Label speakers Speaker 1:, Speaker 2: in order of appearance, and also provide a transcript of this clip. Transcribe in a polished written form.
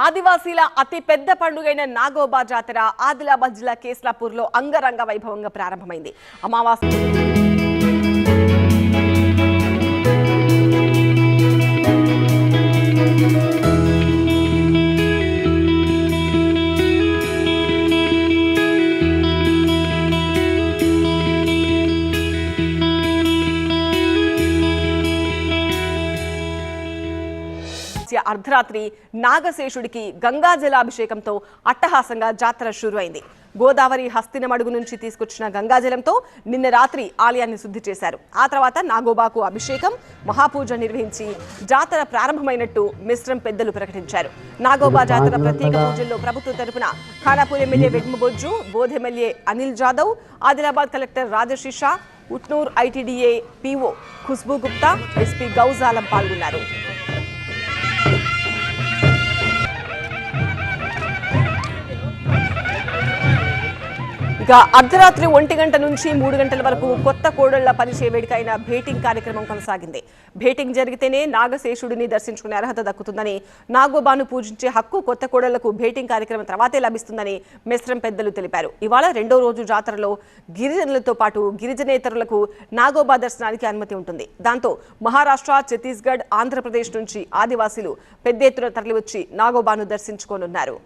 Speaker 1: ఆదివాసీల అతి పెద్ద పండుగైన నాగోబా జాతర ఆదిలాబాద్ జిల్లా కేస్లాపూర్లో అంగరంగ వైభవంగా ప్రారంభమైంది. అమావాస్య అర్ధరాత్రి నాగశేషుడికి గంగా జలాభిషేకంతో అట్టహాసంగా జాతర షురు అయింది. గోదావరి హస్తినమడుగు నుంచి తీసుకొచ్చిన గంగాజలంతో నిన్న రాత్రి ఆలయాన్ని శుద్ధి చేశారు. ఆ తర్వాత నాగోబాకు అభిషేకం, మహాపూజ నిర్వహించి జాతర ప్రారంభమైనట్టు మిశ్రం పెద్దలు ప్రకటించారు. నాగోబా జాతర ప్రత్యేక పూజల్లో ప్రభుత్వం తరపున Khanapur MLA Vedma Bojju, Boath MLA Anil Jadhav, Adilabad collector Rajarshi Shah, Utnoor ITDA PO Khushboo Gupta, SP Gaush Alam పాల్గొన్నారు. ఇక అర్ధరాత్రి 1 గంట నుంచి 3 గంటల వరకు కొత్త కోడళ్ల పరిచయ వేడుక అయిన భేటింగ్ కార్యక్రమం కొనసాగింది. భేటింగ్ జరిగితేనే నాగశేషుడిని దర్శించుకునే అర్హత దక్కుతుందని, నాగోబాను పూజించే హక్కు కొత్త కోడళ్లకు భేటింగ్ కార్యక్రమం తర్వాతే లభిస్తుందని మిశ్రం పెద్దలు తెలిపారు. ఇవాళ 2వ రోజు జాతరలో గిరిజనులతో పాటు గిరిజనేతరులకు నాగోబా దర్శనానికి అనుమతి ఉంటుంది. దాంతో మహారాష్ట్ర, ఛత్తీస్గఢ్, ఆంధ్రప్రదేశ్ నుంచి ఆదివాసీలు పెద్ద ఎత్తున తరలివచ్చి నాగోబాను దర్శించుకోనున్నారు.